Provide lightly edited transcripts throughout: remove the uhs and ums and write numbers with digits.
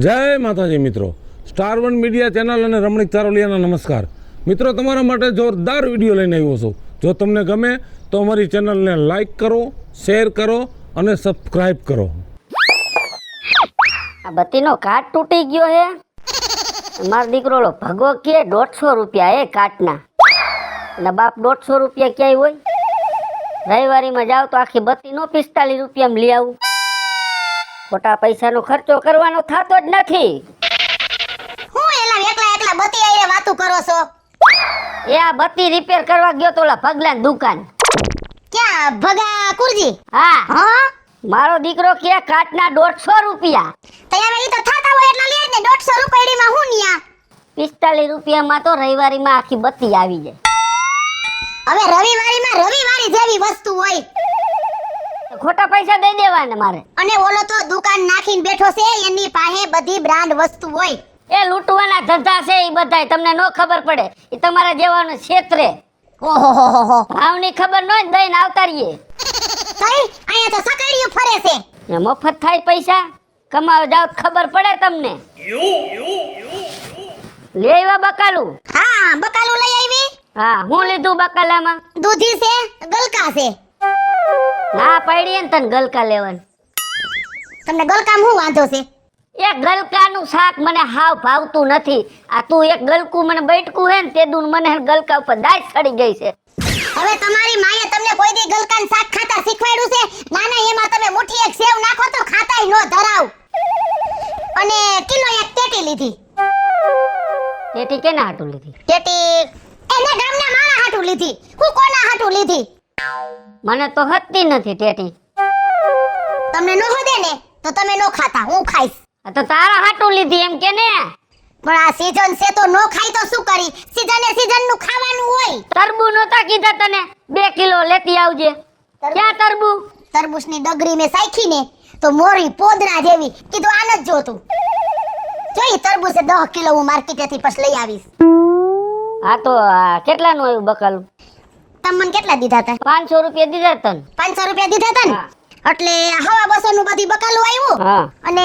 જય માતાજી મિત્રો, સ્ટાર1 મીડિયા ચેનલ અને રમણીક ચારોલિયાના નમસ્કાર. મિત્રો, તમારા માટે જોરદાર વિડીયો લઈને આવ્યો છું. જો તમને ગમે તો અમારી ચેનલને લાઈક કરો, શેર કરો અને સબસ્ક્રાઈબ કરો. આ બત્તીનો કાટ તૂટી ગયો હે. મારો દીકરો ભગવો કે 150 રૂપિયા એ કાટના. અને બાપ 150 રૂપિયા ક્યાંય હોય? રવિવારીમાં જાવ તો આખી બત્તી નો 45 રૂપિયામાં લઈ આવું. ખોટા પૈસાનો ખર્ચો કરવાનો થતો જ નથી. હું એલા એકલા બત્તી આઈને વાતું કરો છો? એ આ બત્તી રિપેર કરવા ગયો તો ઓલા ભગલાની દુકાન. ક્યાં ભગા કુરજી? હા, હા મારો દીકરો કે કાટના 150 રૂપિયા. તૈયાર ઈ તો થાતા હોય એટલા લે ને 150 રૂપિયામાં હું નિયા 45 રૂપિયામાં તો રવિવારીમાં આખી બત્તી આવી જાય. હવે રવિવારી જેવી વસ્તુ હોય તો ખોટા પૈસા દઈ દેવાના મારે. અને ઓલો તો દુકાન નાખીને બેઠો છે, એની પાસે બધી બ્રાન્ડ વસ્તુ હોય. એ લૂંટવાના ધંધા છે એ બધાય, તમને નો ખબર પડે. એ તમારા જેવાનો ક્ષેત્રે ઓહો હો હો હો ભાવની ખબર ન હોય દઈને આવતા રહીએ. તઈ અહીંયા તો સકડીયું ફરે છે. એ મફત થાય પૈસા કમાવા જાવ ખબર પડે તમને. લે આવ્યા બકાલું? હા, બકાલું લઈ આવી. હા, હું લીધું બકાલામાં? દૂધી છે, ગલકા છે. ના પડી ને તને ગલકા લેવાનું. તમને ગલકામાં શું વાંધો છે? એ ગલકાનું શાક મને હાવ ભાવતું નથી. આ તું એક ગલકું મને બૈઠકું હે ને તે દુન મને ગલકા ઉપર દાજ ચડી ગઈ છે. હવે તમારી માએ તમને કોઈ દી ગલકાનું શાક ખાતા શીખવાડ્યું છે? નાના એમાં તમે મુઠ્ઠી એક સેવ નાખો તો ખાતાય નો ધરાવ. અને કિલો એક ટેટી લીધી. ટેટી કેના હાટું લીધી? ટેટી એના ગામના માણા હાટું લીધી. હું કોના હાટું લીધી? મને તો હતી નથી ટેટી. તમને નો હોદે ને તો તમે નો ખાતા, હું ખાઈશ. આ તો તારા હાટું લીધી એમ કે ને. પણ આ સીઝન છે તો નો ખાઈ તો શું કરી? સીઝન નું ખાવાનું હોય. તરબૂચ નહોતા કીધા તને 2 કિલો લેતી આવજે? ક્યાં તરબૂચ? તરબૂચની ડગરી મેં સાઈખી ને તો મોરી પોદરા જેવી. કીધું આન જ જોતું. જોઈ તરબૂચે 10 કિલો હું માર્કેટેથી પછી લઈ આવીશ. હા તો કેટલાનું આવ્યું બકાલું? તમે મને કેટલા દીધા હતા? 500 રૂપિયા દીધા તને. 500 રૂપિયા દીધા હતા ને? એટલે 125 નું બધી બકાલું આવ્યું. હા. અને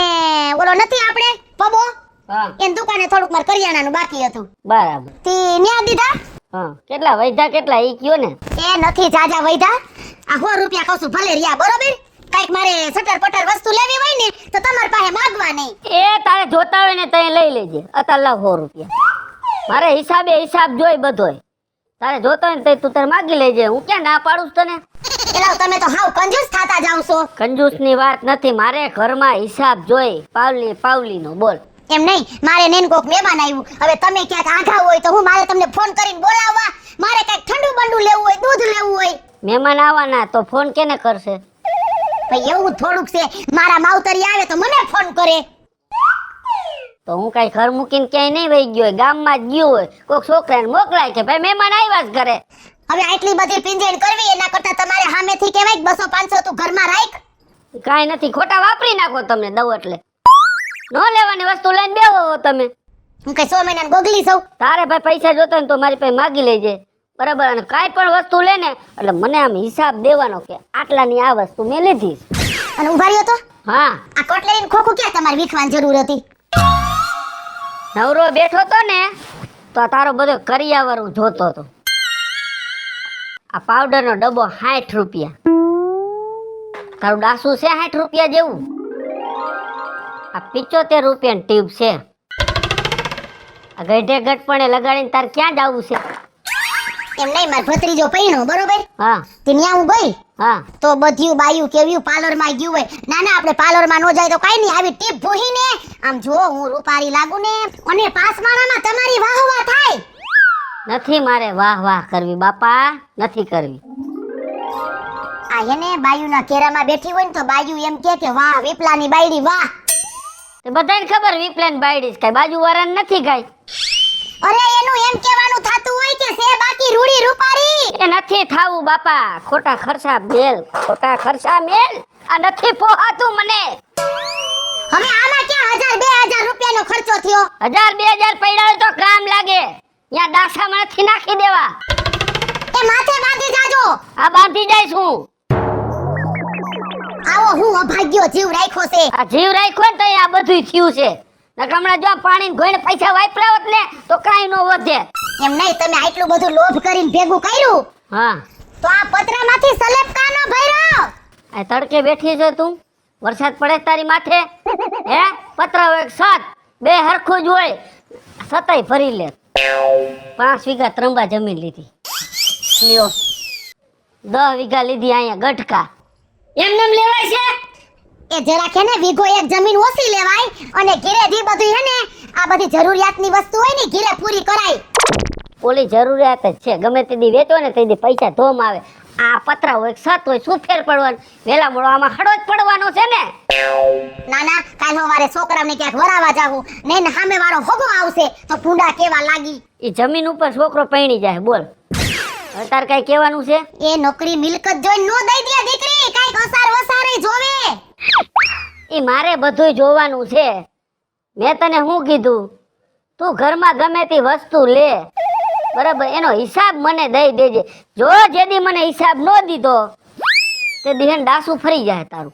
ઓલો નથી આપણે પબો, હા. એની દુકાને થોડુંક માર કરિયાણાનું બાકી હતું. બરાબર. તે ન્યા દીધા. હા. કેટલા વૈધા કેટલા ઈ કયો ને? એ નથી જાજા વૈધા. આ 100 રૂપિયા કહું છું ભલે રહ્યા, બરોબર? કઈક મારે સટર પટર વસ્તુ લેવી હોય ને તો તમાર પાસે માંગવા નહીં. એ તારે જોતા હોય ને તઈ લઈ લેજે. અતાર લાવ 100 રૂપિયા. મારે હિસાબ જોઈ બધોય. તારે જોતો હોય ને તઈ તું તારે માગી લેજે. હું ક્યાં ના પાડું છું તને? એલા તમે તો હાવ કંજૂસ થાતા જાવ છો. કંજૂસની વાત નથી, મારે ઘરમાં હિસાબ જોઈ પાવલીનો બોલ. એમ નહીં, મારે નેન કોક મહેમાન આવ્યું. હવે તમે ક્યાંક આઘા હોય તો હું મારે તમને ફોન કરીને બોલાવવા? મારે કઈક ઠંડુ બંડુ લેવું હોય, દૂધ લેવું હોય. મહેમાન આવવાના તો ફોન કેને કરશે? ભાઈ એવું થોડુંક છે, મારા માવતરી આવે તો મને ફોન કરે. તો હું કઈ ઘર મૂકીને ક્યાંય નહીં વહી ગયો હોય, ગામમાં જ ગયો હોય, કોઈક છોકરાને મોકલાય કે ભાઈ મહેમાન આવ્યા જ ઘરે. હવે આટલી બધી પિંજેણ કરવી એના કરતા તમારે સામેથી કહેવાય 200-500 તું ઘરમાં રાખ. કાંઈ નથી, ખોટા વાપરી નાખો તમને દવ એટલે. ન લેવાની વસ્તુ લઈને બેહો તમે. હું કઈ 100 મહિનાની ગોગલી છું? તારે ભાઈ પૈસા જોતો ને તો મારી પાસે માગી લેજે, બરાબર? અને કાંઈ પણ વસ્તુ લે ને એટલે મને આમ હિસાબ દેવાનો કે આટલાની આ વસ્તુ મેં લીધી. અને ઉભા રહ્યો તો હા, આ કોટલેરીનું ખોખું ક્યાં તમારે વીખવાની જરૂર હતી? નવરો બેઠો તો ને તો તારો બધો કરિયાવરું જોતો હતો. આ પાવડરનો ડબ્બો 60 રૂપિયા. તારું ડાસું છે 60 રૂપિયા જેવું? આ 75 રૂપિયાની ટ્યુબ છે. આ ગઢે ગઢપણે લગાડીને તાર ક્યાં જવું છે? એમ નહીં, માર ભત્રીજો પૈણો, બરોબર? હા તે ન્યા હું ગઈ હા. તો બધ્યું બાયું કેવ્યું પાર્લરમાં ગયું હોય. ના આપણે પાર્લરમાં નો જાય તો કાઈ નહીં, આવી ટીપ ભૂહીને આમ જો હું રૂપારી લાગુ ને અને પાસમાણામાં તમારી વાહવા થાય. નથી મારે વાહ કરવી બાપા, નથી કરવી. આ એને બાયુના કેરામાં બેઠી હોય ને તો બાયુ એમ કે વાહ વિપલાની બાયડી વાહ. તે બધાને ખબર વિપ્લેન બાયડીસ કઈ બાજુવાળાને નથી ગાય. અરે એનું એમ કહેવાનું થાતું હોય કે સે બાકી રૂડી રૂપારી. એ નથી થાવું બાપા, ખોટા ખર્ચા મેલ. આ નથી પોહાતું મને. હવે આમાં ક્યાં 1000-2000 રૂપિયાનો ખર્ચો થયો? 1000-2000 પૈડા તો કામ લાગે. યા ડાસામાં નથી નાખી દેવા. એ માથે બાંધી જાજો. આ બાંધી જઈશ હું. આવો હું અભાગ્યો જીવ રાખ્યો છે. આ જીવ રાખ્યો ને તો આ બધું થયું છે. નકમણા જો પાણી ગોઈને પૈસા વાપર્યા હોત ને તો કાંઈ ન વધે. એમ નહીં, તમે આટલું બધું લોભ કરીને ભેગું કર્યું હા તો આ પતરામાંથી સલેબ કાનો ભર્યો? આ તડકે બેઠી છે તું, વરસાદ પડે તારી માથે હે? પતરા હોય સાત બે હરખું જ હોય, સતાઈ ભરી લે. 5 વીઘા ત્રંબા જમીન લીધી, લ્યો 10 વીઘા લીધી અહીંયા ગઢકા. એમને એમ લેવાય છે? એ જરા કે ને વીઘો એક જમીન ઓછી લેવાય અને ઘીરે ધી બધું હે ને આ બધી જરૂરિયાતની વસ્તુ હોય ને ઘીરે પૂરી કરાય. ઓલી જરૂરિયાત જ છે, ગમે તે દી વેચો ને તે દી પૈસા ધોમ આવે. આ પતરા હોય સત હોય શું ફેર પડવાનું? વેલા મોડો આમાં હળો જ પડવાનો છે ને. ના ના, કાલ સવારે છોકરાને ક્યાંક વરાવા જાવું ને એને સામે વાળો હોગો આવશે તો ભૂંડા કેવા લાગી. એ જમીન ઉપર છોકરો પૈણી જાય, બોલ અત્યારે કઈ કહેવાનું છે? એ નોકરી મિલકત જોઈને નો દઈ દે દીકરી, કાઈક અસાર વસારે જોવે. એ મારે બધુંય જોવાનું છે. મેં તને શું કીધું? તું ઘરમાં ગમે તે વસ્તુ લે, બરાબર, એનો હિસાબ મને દઈ દેજે. જો જેદી મને હિસાબ ન દીધો તે દિહન ડાસુ ફરી જાય તારું,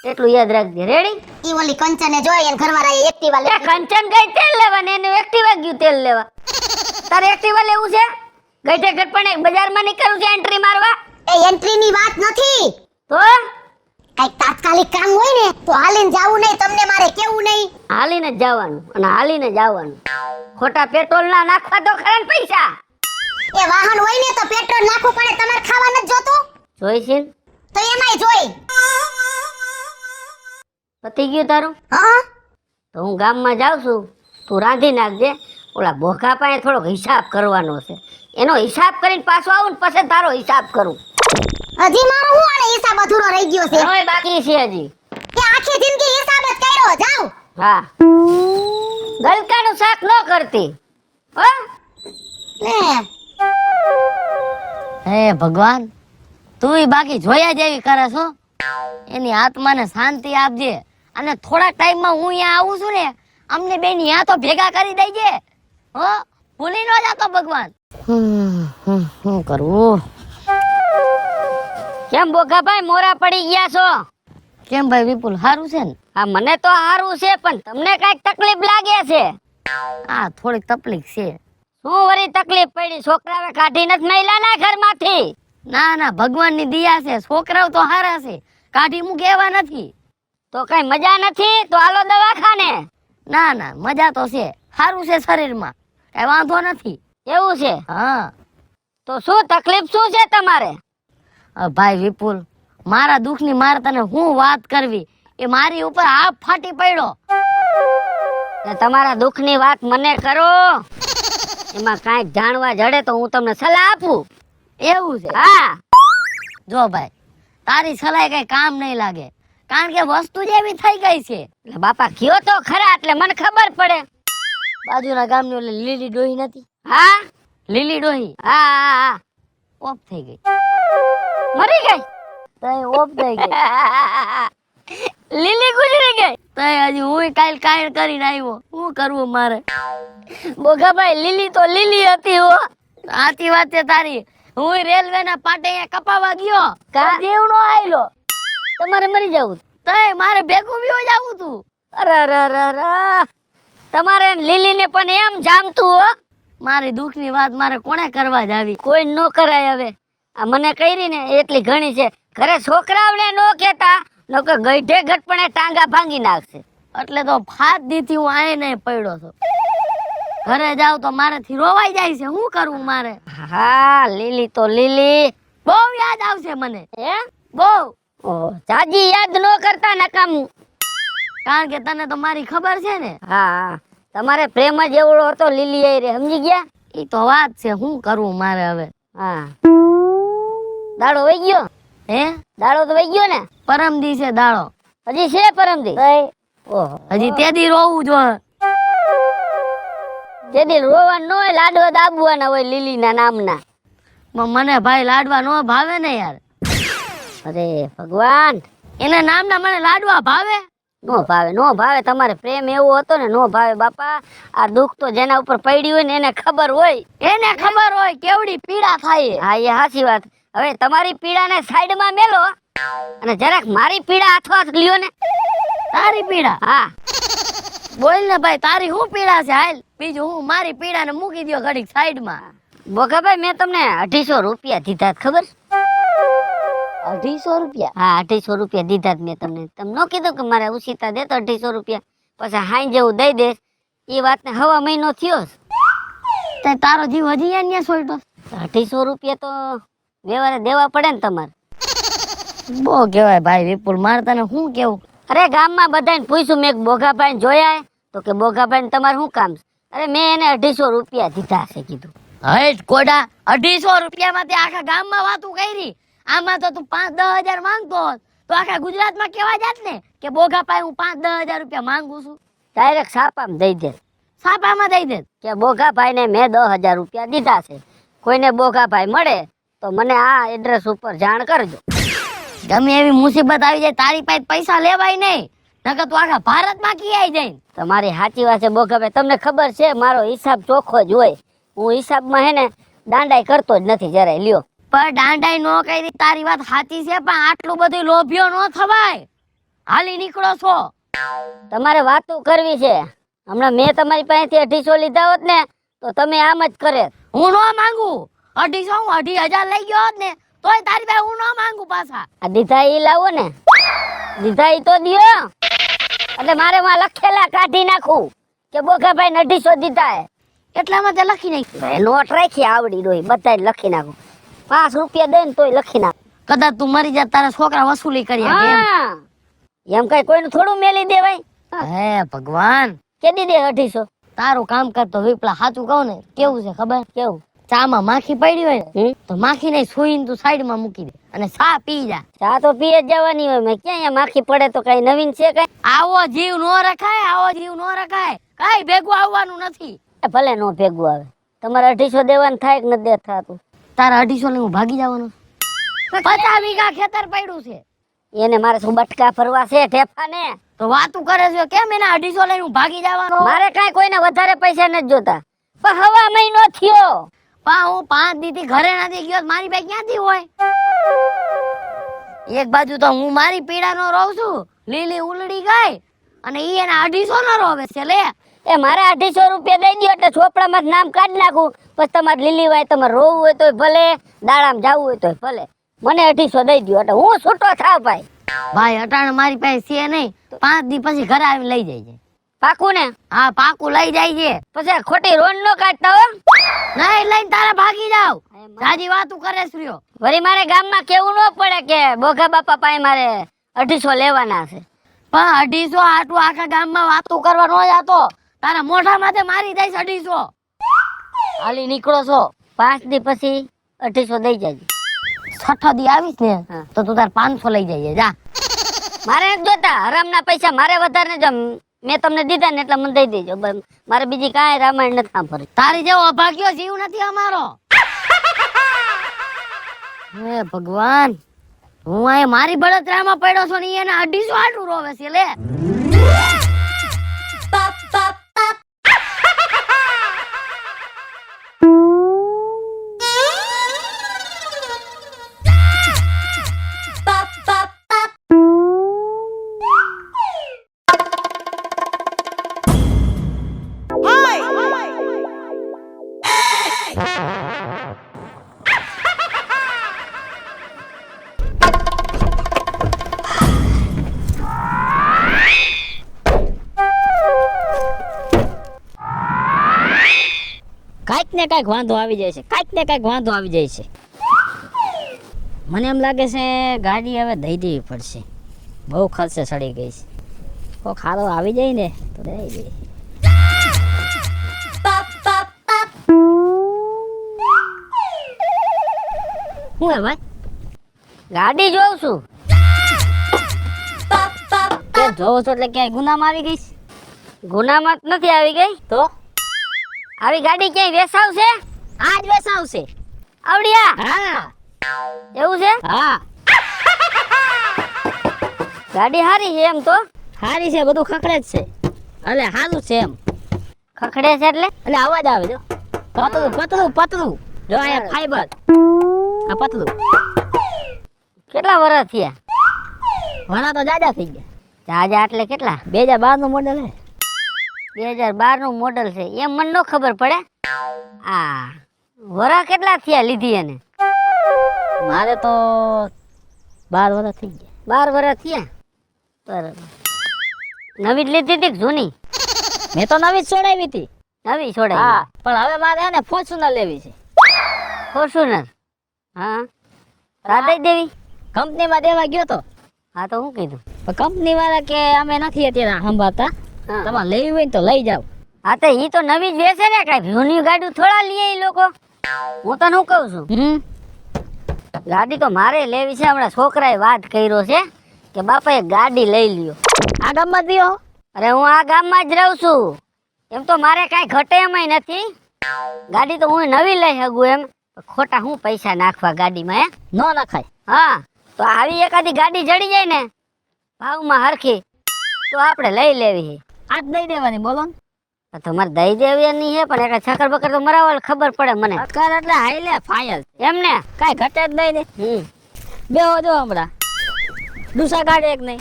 એટલું યાદ રાખજે. રેડી? ઈ ઓલી કંચને જોઈ એને ઘરવાળાએ એક્ટિવા તે કંચન ગઈ તેલ લેવા ને એનું એક્ટિવા ગયું તેલ લેવા. તારે એક્ટિવા લેવું છે? ગઈઠે ઘટપણે બજારમાં નીકળવું છે એન્ટ્રી મારવા? એ એન્ટ્રીની વાત નથી, તો કાઈક તાત્કાલિક કામ હોય ને તો હાલીને જાવું નહીં, તમને મારે કેવું નહીં. હાલીને જ જવાનું અને હાલીને જ આવવાનું. ખોટા પેટ્રોલ ના નાખવા તો ખરા ને પૈસા. એ વાહન હોય ને તો પેટ્રોલ નાખવું પડે, તમારે ખાવા નથી જોતું? જોઈ છે ને? તો એમાંય જોઈ. પતી ગયું તારું? હા, તો હું ગામમાં જાઉં છું, તું રાંધી નાખજે. ઓલા બોખા પાસે થોડોક હિસાબ કરવાનો છે, એનો હિસાબ કરીને પાછો આવું ને પછી તારો હિસાબ કરું. હજી મારો હું આને હિસાબ અધૂરો રહી ગયો છે. હવે બાકી છે હજી. કે આખી જિંદગી હિસાબ જ કર્યો. જાવ. હા, ગલકાનું શાક ન કરતી હો. લે હે ભગવાન, તું બાકી જોયા જેવી કરે છો. એની આત્માને શાંતિ આપજે અને થોડા ટાઈમમાં હું અહીંયા આવું છું ને, અમને બેન અહીંયા તો ભેગા કરી દેજે. હો, ભૂલી ન જાતો ભગવાન. શું કરવું? કેમ બોખાભાઈ મોરા પડી ગયા છો? કેમ ભાઈ વિપુલ, સારું છે ને? હા મને તો સારું છે, પણ તમને કઈક તકલીફ લાગે છે? આ થોડીક તકલીફ છે. શું વળી તકલીફ પડી? છોકરાએ કાઢી નથી મહિલાના ઘરમાંથી? ના ના, ભગવાનની દયા છે, છોકરાઓ તો હારા છે, કાઢી મૂકે એવા નથી. તો કઈ મજા નથી તો હાલો દવાખાને. ના ના, મજા તો છે, સારું છે શરીરમાં, કઈ વાંધો નથી. એવું છે? હા. તો શું તકલીફ શું છે તમારે? ભાઈ વિપુલ, મારા દુઃખની મારે તને હું વાત કરવી, એ મારી ઉપર આપ ફાટી પડ્યો. ને તમારા દુઃખની વાત મને કરો, એમાં કાંઈક જાણવા જડે તો હું તમને સલાહ આપું. એવું છે? હા. જો ભાઈ, તારી સલાહ કઈ કામ નહીં લાગે, કારણ કે વસ્તુ જેવી થઈ ગઈ છે. એટલે બાપા કયો તો ખરા, એટલે મને ખબર પડે. બાજુના ગામની ઓલી લીલી ડોહી નથી? હા લીલી ડોહી હા હા હા. ઓફ થઈ ગઈ. મરી ગઈ? તઈ ઓફ થઈ ગઈ. લીલી ગુજરી ગઈ? તઈ હજી હું કાલ કાયર કરીને આવ્યો, શું કરવું મારે? બોગાભાઈ લીલી તો લીલી હતી હો. સાચી વાત છે તારી. હું રેલવે ના પાટે અહીંયા કપાવા ગયો, કા? જીવનો આયલો. તમારે મરી જવું? તઈ મારે ભેગું બી જાવું તું. અરે અરે અરે અરે, તમારે લીલી ને પણ એમ જામતું હો. મારી દુઃખની વાત મારે કોને કરવા જાવી? કોઈ ન કરાય. હવે આ મને કરી ને એટલી ઘણી છે. ઘરે છોકરાઓને નો કહેતા, નકર ગઈઢે ઘટપણે ટાંગા ભાંગી નાખશે. એટલે તો ફાત દીથી હું આય નહીં પડ્યો છું. ઘરે જાવ તો મારેથી રોવાઈ જાય છે, શું કરવું મારે? હા લીલી તો લીલી બહુ યાદ આવશે મને. હે? બહુ. ઓ જાજી યાદ ન કરતા નકામું. કારણ કે તને તો મારી ખબર છે ને. હા, તમારે પ્રેમ જ એવડો હતો લીલી આઈ રે, સમજી ગયા? ઈ તો વાત છે, શું કરવું મારે હવે? હા, દાડો વઈ ગયો? હે, દાડો તો વઈ ગયો ને? પરમ દિવસે દાડો હજી છે પરમદી? ઓહો, હજી તે દી રોવું જો. તે દી રોવાનું ન હોય, લાડવા દાબવાના હોય લીલીના નામના. મને ભાઈ લાડવા નો ભાવે ને યાર. અરે ભગવાન, એના નામના મને લાડવા ભાવે? નો ભાવે, નો ભાવે. તમારે પ્રેમ એવો હતો ને, નો ભાવે બાપા. આ દુઃખ તો જેના ઉપર પડ્યું હોય ને એને ખબર હોય. એને ખબર હોય કેવડી પીડા થાય. હા એ સાચી વાત. હવે તમારી પીડાને સાઈડમાં મેલો અને જરાક મારી પીડા હાથમાં લ્યો ને. તારી પીડા? હા. બોલ ને ભાઈ, તારી શું પીડા છે? હાલ બીજું હું મારી પીડાને મૂકી દ્યો ઘડીક સાઈડમાં. બોગાભાઈ મેં તમને 250 રૂપિયા દીધા ખબર? 250 રૂપિયા? હા 250 રૂપિયા દીધા મેં તમને. તમે ન કીધું કે મારે ઉછીતા દે તો 250 રૂપિયા પછી હાઈ જેવું દઈ દે. એ વાતને હવા મહિનો થયો. તે તારો જીવ હજી અહીંયા સોઈટો? 250 રૂપિયા તો વ્યવહારે દેવા પડે ને તમારે. બહુ કહેવાય ભાઈ વિપુલ, મારે તને શું કેવું? અરે ગામમાં બધાને પૂછ્યું મેં બોગાભાઈ જોયા તો કે બોગાભાઈ તમારે શું કામ છે? અરે મેં એને 250 રૂપિયા દીધા છે કીધું. હટ કોડા, 250 રૂપિયામાં તે આખા ગામમાં વાતું કરી. આમાં તો તું 5-10 હજાર માંગતો હોત તો આખા ગુજરાતમાં કેવા જાત ને કે બોગાભાઈ હું 5-10 હજાર રૂપિયા માંગુ છું. ડાયરેક્ટ છાપામાં દઈ દે. છાપામાં દઈ દે કે બોગાભાઈને મેં 10,000 રૂપિયા દીધા છે. કોઈને બોગાભાઈ મળે તો મને આ એડ્રેસ ઉપર જાણ કરજો. ગમે એવી મુસીબત આવી જાય તારી પાસે પૈસા લેવાય નહીં, નકર તું આખા ભારતમાં કિયાઈ જાય. તમારી સાચી વાત છે બોગાભાઈ. તમને ખબર છે મારો હિસાબ ચોખ્ખો જ હોય. હું હિસાબમાં હે ને દાંડાઈ કરતો જ નથી જરાય. લ્યો પણ દાંડાઈ નો કરી, તારી વાત સાચી છે, પણ આટલું બધું લોભિયો નો થવાય. હાલી નીકળો છો. તમારે વાતું કરવી છે. હમણાં મેં તમારી પાસેથી 250 લીધા હોત ને તો તમે આમ જ કરે. હું નો માંગુ 250, હું 2,000 લઈ ગયો હોત ને તોય તારી પાસે હું નો માંગુ પાછા. આ દીધા ઈ લાવો ને, દીધા ઈ તો દિયો. એટલે મારે માં લખેલા કાઢી નાખું કે બોગાભાઈ 250 દીધા હે. એટલામાં તે લખી નાખ્યું. નોટ રાખી આવડી ડોઈ બધા લખી નાખું. 5 રૂપિયા દે તો લખી નાખું. કદાચ તું મરી જા તારા છોકરા વસૂલી કરી આપે એમ. હા, એમ કઈ કોઈનું થોડું મેલી દેવાય. હે ભગવાન, કેદી દે 250? તારું કામ કરતો વિપલા, સાચું કહું ને કેવું છે ખબર? કેવું? ચામાં માખી પડી હોય ને હમ? તો માખી ને સુઈને તું સાઈડમાં મૂકી દે અને ચા પી જા. ચા તો પીએ જ જવાની હોય. મેં ક્યાં અહીંયા માખી પડે તો કઈ નવીન છે કઈ? આવો જીવ નો રખાય, આવો જીવ નો રખાય. કઈ ભેગું આવવાનું નથી. એ ભલે નો ભેગું આવે. તમારે 250 દેવાનું થાય કે નથી દેખાતું? તારા 250 લઈને હું ભાગી જવાનું. 50 વીઘા ખેતર પડ્યું છે. એને મારે શું બટકા ફરવા છે ઠેફા ને? તો વાતું કરે છે કેમ એના 250 લઈને હું ભાગી જવાનો? મારે કઈ કોઈને વધારે પૈસા નથી જોતા. પણ હવા મહિનો થયો. પા હું 5 દીથી ઘરે નથી ગયો, મારી પાસે ક્યાંથી હોય? એક બાજુ તો હું મારી પીડાનો રહું છું, લીલી ઉલડી ગઈ, અને ઈ એના 250 નો રોવે છે. લે એ મારે 250 રૂપિયા દઈ દો એટલે ચોપડામાં નામ કાઢી નાખું. પછી તમારે લીલી હોય, તમારે રોવું હોય તોય ભલે, દાડામાં જવું હોય તોય ભલે. મને 250 દઈ દો એટલે હું છૂટો થાવ ભાઈ. ભાઈ અટાણે મારી પાસે છે નહીં, 5 દી પછી ઘરે આવીને લઈ જાય છે. પાકું ને? હા પાકું લઈ જાય છે. પછી ખોટી રોન નો કાઢતા હો. નહીં લઈને તારા ભાગી જાવ. જાજી વાતું કરે છે. વળી મારે ગામમાં કેવું ન પડે કે બોગા બાપા પાસે મારે 250 લેવાના છે. પણ 250 આટલું આખા ગામમાં વાતું કરવા ન જાતો. તારા મોઢા માથે મારી દઈશ 250. હાલી નીકળો છો. 5 દી પછી 250 દઈ જાય. 6 દી આવીશ ને હા. તો તું તાર 500 લઈ જઈએ જા. મારે નથી જોતા હરામના પૈસા. મારે વધારે જો મેં તમને દીધા ને એટલે મને દઈ દેજો. મારે બીજી કાંઈ રામાયણ નથી સાંભળવી. તારી જેવો અભાગ્યો જીવ નથી અમારો. હે ભગવાન, હું આ મારી બળતરામાં પડ્યો છો ને એને 250 આટલું રોવે છે. લે કાંઈક ને કાંઈક વાંધો આવી જાય છે. કાંઈક ને કાંઈક વાંધો આવી જાય છે. મને એમ લાગે છે ગાડી હવે દઈ દેવી પડશે. બહુ ખર્ચે સડી ગઈ છે. કોઈ ખારો આવી જાય ને તો દઈ દે. હું હે ભાઈ ગાડી જોઉં છું. કે જોઉં છું એટલે ક્યાંય ગુનામાં આવી ગઈ છે? ગુનામાં જ નથી આવી ગઈ તો આવી ગાડી ક્યાંય વેસાવશે? આજ વેસાવશે. આવડિયા? હા. એવું છે? હા. ગાડી હારી છે એમ તો? હારી છે, બધું ખખડે જ છે. એટલે હારું છે એમ. ખખડે છે એટલે અવાજ આવે જો. પતલું પતલું પતલું જો આ ફાઈબર. આ પતલું. કેટલા વર્ષ થયા? વરા તો જાજા થઈ ગયા. જાજા એટલે કેટલા? 2012 નું મોડેલ હે. 2012 નું મોડલ છે એમ મને ન ખબર પડે. આ વરા કેટલા થયા લીધી એને? મારે તો 12 વર્ષ થઈ ગયા. 12 વર્ષ થયા. બરાબર. નવી જ લીધી હતી કે જૂની? મેં તો નવી જ છોડાવી હતી. નવી છોડાઈ. હા, પણ હવે મારે હે ને ફોર્ચ્યુનર લેવી છે. ફોર્ચ્યુનર. હા. રાધઈ દેવી. કંપનીમાં દેવા ગયો તો. હા તો હું કીધું? પણ કંપની વાળા કે અમે નથી અત્યારે સંભાળતા, હા. તમારે લેવી હોય ને તો લઈ જાવ. હા તો ઈ તો નવી જ વેચે ને, કાંઈ જૂની ગાડી થોડા લઈએ ઈ લોકો. હું તને શું કહું છું, ગાડી તો મારે લેવી છે. હમણાં છોકરાએ વાત કર્યો છે કે બાપા એક ગાડી લઈ લ્યો. આ ગામમાં દ્યો. અરે હું આ ગામમાં જ રહું છું, એમ તો મારે કાંઈ ઘટે એમાંય નથી. ગાડી તો હું નવી લઈ શકું એમ, ખોટા હું પૈસા નાખવા ગાડીમાં હે? ન નખાય. હા તો આવી એકાદી ગાડી જડી જાય ને ભાવમાં હરખી તો આપણે લઈ લેવી. આજ દઈ દેવાની બોલો ને. તમારે દઈ દેવી નહીં હે, પણ એક છકર બકર તો મરાવલ ખબર પડે મને. અકર એટલે હાઈલે ફાયલ એમ ને? કાંઈ ઘટે જ નહીં ને. બેહો જો હમણાં ડુસા કાઢે એક નહીં.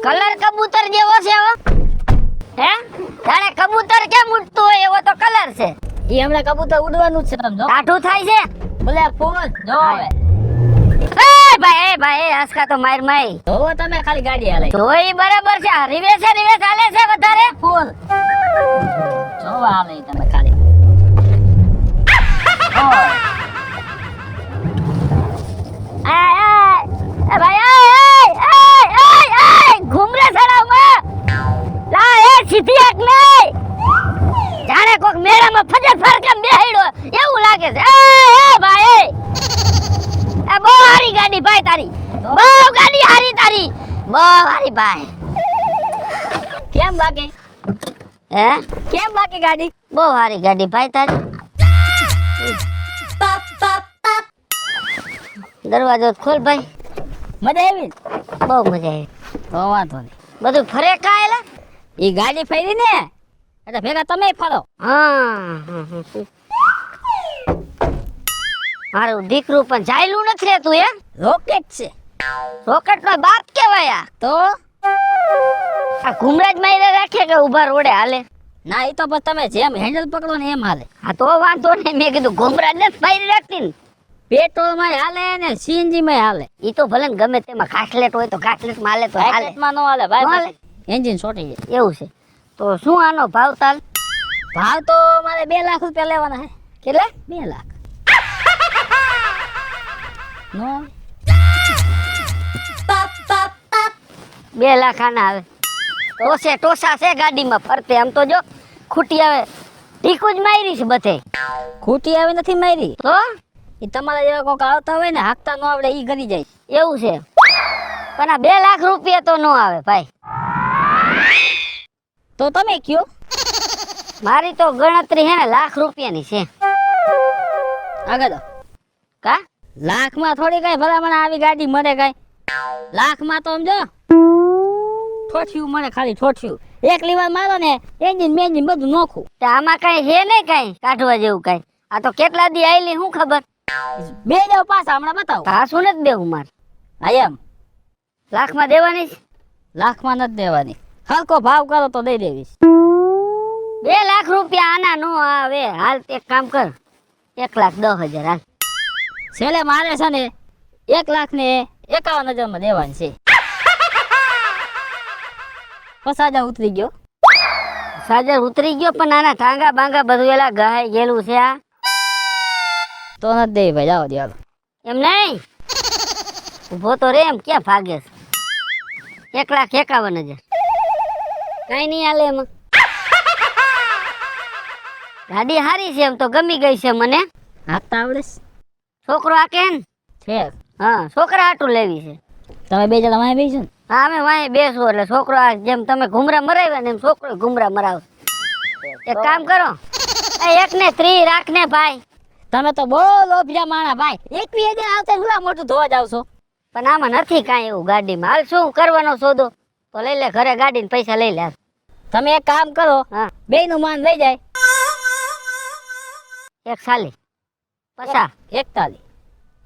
કલર કબૂતર જેવો છે હો. હે જાણે કબૂતર કેમ ઉડતું હોય એવો તો કલર છે. એ હમણાં કબૂતર ઉડવાનું જ છે તમે જો. કાઠું થાય છે. બોલે ફૂલ જો હવે. એ ભાઈ એ હસકા તો માર માઈ. જોવો તમે ખાલી ગાડી હાલે. જોઈ બરાબર છે. રિવેસ હાલે છે વધારે. ફૂલ જોવા હાલે ઈ તમે ખાલી. એ ભાઈ ઘુમરે સડાવમાં લા એ સીધી આંખ નહીં, જાણે કોક મેળામાં ફજર ફરકમ બેહાડ્યો એવું લાગે છે. એ ભાઈ એ બહુ હારી ગાડી ભાઈ તારી, બહુ ગાડી હારી તારી, બહુ હારી ભાઈ. કેમ લાગે? હે કેમ લાગે ગાડી? બહુ હારી ગાડી ભાઈ તારી. દરવાજો ખોલ ભાઈ. મજા આવી ને? બહુ મજા આવી. તો વાંધો નહીં. બધું ફરે કાયેલા. એ ગાડી ફેરી ને એટલે ભેગા તમે ફરો. મારું દીકરું પણ જાયલું નથી રહેતું હે. રોકેટ છે. રોકેટ નો બાપ કેવાય આ. તો આ ઘુમરાજ માયરે રાખે કે ઉભા રોડે હાલે? ના એ તો બસ તમે જેમ હેન્ડલ પકડો ને એમ હાલે. હા તો વાંધો નહીં. મેં કીધું ઘુમરાજ ને માયરે રાખતી ને. પેટ્રોલ માં હાલે ને સીએનજી માં હાલે. ઈ તો ભલે ને ગમે તેમાં ઘાસલેટ હોય તો ઘાસલેટ માં હાલે તો હાલે. માં નો હાલે નો હાલે. ભાઈ, એન્જિન છોટી જાય. એવું છે. તો શું આનો ભાવ તાલ? ભાવ તો મારે 2 લાખ રૂપિયા લેવાના હે. કેટલા? 2 લાખ. નો 2 લાખ આના આવે. ટોસા છે ગાડીમાં ફરતે. આમ તો જો ખૂટી આવે ઢીકું જ મારી છે બધે. ખૂટી આવી નથી મારી. તો એ તમારા જેવા કોક આવતા હોય ને હાંકતા ન આવડે ઈ ગરી જાય. એવું છે. પણ આ 2 લાખ રૂપિયા તો નો આવે ભાઈ. તો તમે કયો. મારી તો ગણતરી હે ને લાખ રૂપિયાની છે. આગળ કા લાખ માં થોડી કઈ ભલામણ આવી ગાડી મળે કઈ. લાખ માં તો સમજો ઠોઠિયું મળે, ખાલી ઠોઠિયું. એક લીવર મારો ને એન્જિન મેન્જિન બધું નોખું. તે આમાં કઈ હે ને કઈ કાઢવા જેવું કઈ? આ તો કેટલા દી આઈલી હું ખબર. બે જાવ પાછા હમણાં બતાવો. ઘાસું નથી દેવું મારે. હા એમ લાખમાં દેવાની છે? લાખમાં નથી દેવાની. હલકો ભાવ કરો તો દઈ દેવીશ. 2 લાખ રૂપિયા આના નો આવે. હાલ એક કામ કર, 1,10,000 હાલ. છેલ્લે મારે છે ને 1,51,000 માં દેવાની છે. 50,000 ઉતરી ગયો. સાજર ઉતરી ગયો પણ આના ટાંગા બાંગા બધું એલા ગહાઈ ગયેલું છે. આ તો નથી દેવી ભાઈ, જાઓ દે. એમ નહીં, ઉભો તો રે. એમ ક્યાં ભાગે છે? 1,51,000 કઈ નહીં હાલે એમાં. ગાડી હારી છે, એમ તો ગમી ગઈ છે મને. હાથતા આવડે છોકરો આ કે ને? છે? હા છોકરા હાટું લેવી છે. તમે 2 જણા વાંહે બેસો ને? હા અમે વાંહે બેસવું એટલે છોકરો આ જેમ તમે ઘુમરા મરાવ્યા ને એમ છોકરો ઘુમરા મરાવ. એક કામ કરો, એક ને 3 રાખ ને ભાઈ. તમે તો બહુ લોભિયા માણા ભાઈ. 21,000 આવતા હુલા મોટું ધોવા જાવ છો. પણ આમાં નથી કાંઈ એવું ગાડીમાં. હાલ શું કરવાનો સોદો? તો લઈ લે ઘરે ગાડીને પૈસા લઈ લે. તમે એક કામ કરો, હા 2 નું માન લઈ જાય. 1,40 50 41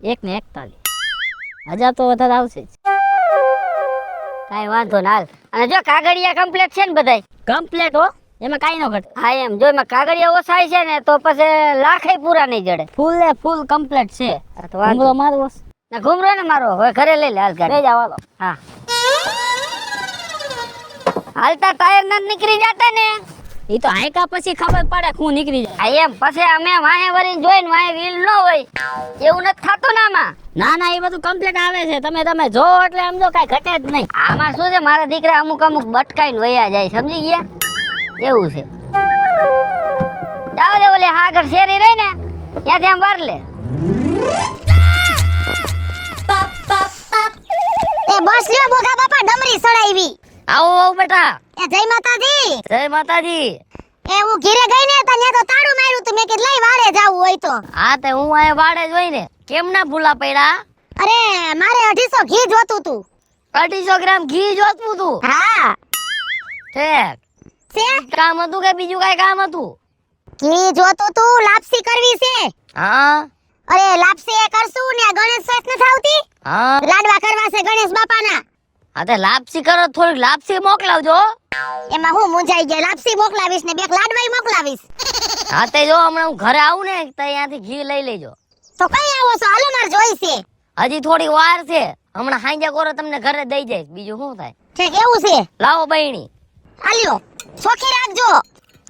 1 ને 41 હજાર તો વધારે આવશે જ. કાંઈ વાંધો ના હાલ. અને જો કાગળિયા કમ્પ્લીટ છે ને બધાય? કમ્પ્લેટ હો. એમાં કાંઈ ન ઘટે. હા એમ જો એમાં કાગળિયા ઓછાય છે ને તો પછી લાખે પૂરા નહીં જડે. ફૂલે ફૂલ કમ્પ્લીટ છે. આ તો વાંધો. ઘૂમરો મારવો છે. ના ઘૂમરો ને મારો હવે ઘરે લઈ લે હાલ ઘરે. લઈ જાવ હાલો. હા હાલતા ટાયર નથી નીકળી જતા ને. ઈ તો હાયકા પછી ખબર પડે હું નીકળી જાય. હા એમ પછી અમે વાહે વરીને જોઈને વાહે વ્હીલ ન હોય એવું નથી થતું ને આમાં. ના ના એ બધું કમ્પ્લીટ આવે છે. તમે જો એટલે આમ જો કાંઈ ઘટે જ નહીં. આમાં શું છે મારા દીકરા અમુક અમુક બટકાઈને વયા જાય સમજી ગયા એવું છે. જાવ દે ઓલે આગળ શેરી રહી ને ત્યાંથી આમ વાર લે. એ બસ લ્યો બોગા બાપા ડમરી સડાવી. આવો આવો બેટા. એ જય માતાજી. જય માતાજી. એ હું ઘીરે ગઈ ને તો ન્યા તો તાળું માર્યું તું મેં કીધું લઈ વાડે જાવું હોય તો. હા તે હું અહીંયા વાડે જોઈને કેમ ના ભૂલા પડ્યા. અરે મારે 250 ઘી જોતું તું. 250 ગ્રામ ઘી જોતું તું. હા ઠેક. છે કામ હતું કે બીજું કાંઈ કામ હતું? ઘી જોતું તું લાપસી કરવી છે. હા અરે લાપસી એ કરશું ને આ ગણેશ ચોથ નથી આવતી હા લાડવા કરવા છે ગણેશ બાપાના. હા તે લાપસી કરો થોડીક લાપસી મોકલાવજો. એમાં હું મૂંઝાઈ ગયા લાપસી મોકલાવીશ ને બે લાડવાઈ મોકલાવીશ. હા તે જો હમણાં હું ઘરે આવું ને તો અહીંયાથી ઘી લઈ લેજો. તો કઈ આવો છો હાલો માર જોઈ છે. હજી થોડી વાર છે. હમણાં હાંજે કોરો તમને ઘરે દઈ જઈશ. બીજું શું થાય? ઠીક એવું છે. લાવો બહેણી. હાલ્યો ચોખી રાખજો.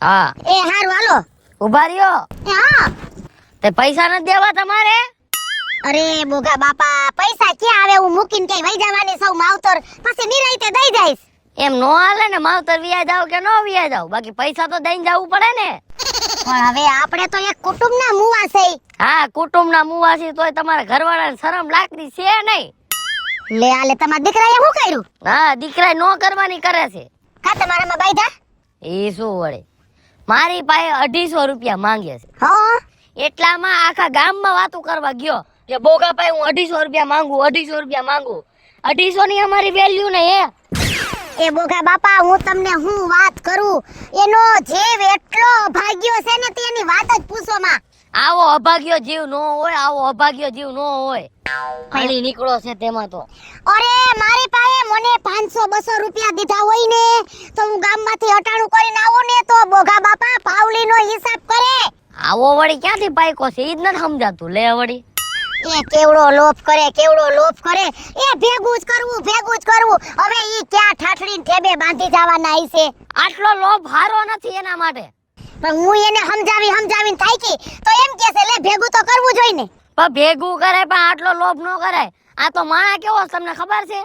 હા એ હારું હાલો. ઉભા રહ્યો. એ હા તે પૈસા નથી દેવા તમારે? અરે બોગા બાપા પૈસા ક્યાં આવે હું મૂકીને કઈ વઈ જવાની સૌ માવતર પછી નિરાઈતે દઈ જઈશ. એમ નો હાલે ને માવતર વ્યાજ આવ કે નો વ્યાજ આવ બાકી પૈસા તો દઈને જવું પડે ને. પણ હવે આપણે તો એક કુટુંબના મુવા છે. હા કુટુંબના મુવાસી તોય તમારા ઘરવાળાને શરમ લાગતી છે નહીં. લે આલે તમારા દીકરાએ શું કર્યું? હા દીકરા નો કરવાની કરે છે. કા તમારામાં બાયધા? એ શું વળે મારી પાસે 250 રૂપિયા માંગે છે. હા એટલામાં આખા ગામમાં વાતું કરવા ગયો કે બોગા ભાઈ હું 250 રૂપિયા માંગુ 250 રૂપિયા માંગુ. 250 ની અમારી વેલ્યુ ને એ બોગા બાપા હું તમને હું વાત કરું એનો જીવ એટલો ભાગ્યો છે ને તેની વાત જ પૂછો માં. આવો અભાગ્યો જીવ નો હોય. આવો અભાગ્યો જીવ નો હોય. ખાલી નીકળો છે તેમાં તો. અરે મારી પાસે મને 500-200 રૂપિયા દીધા હોય ને તો હું ગામમાંથી અટાણું કરીને આવું ને તો બોગા બાપા પાવલીનો હિસાબ કરે. આવો વળી ક્યાંથી પાયકો છે ઈ જ નથી સમજાતું. લે વળી એ કેવડો લોભ કરે કેવડો લોભ કરે. એ ભેગું જ કરવું. હવે ઈ ક્યાં ઠાઠડીને ઠેબે બાંધી જવાના ઈ છે. આટલો લોભ હારો નથી એના માટે. પણ હું એને સમજાવીને થાકી તો એમ કે છે લે ભેગું તો કરવું જોઈએ ને. પણ ભેગું કરે પણ આટલો લોભ ન કરાય. આ તો માણા કેવો છે તમને ખબર છે?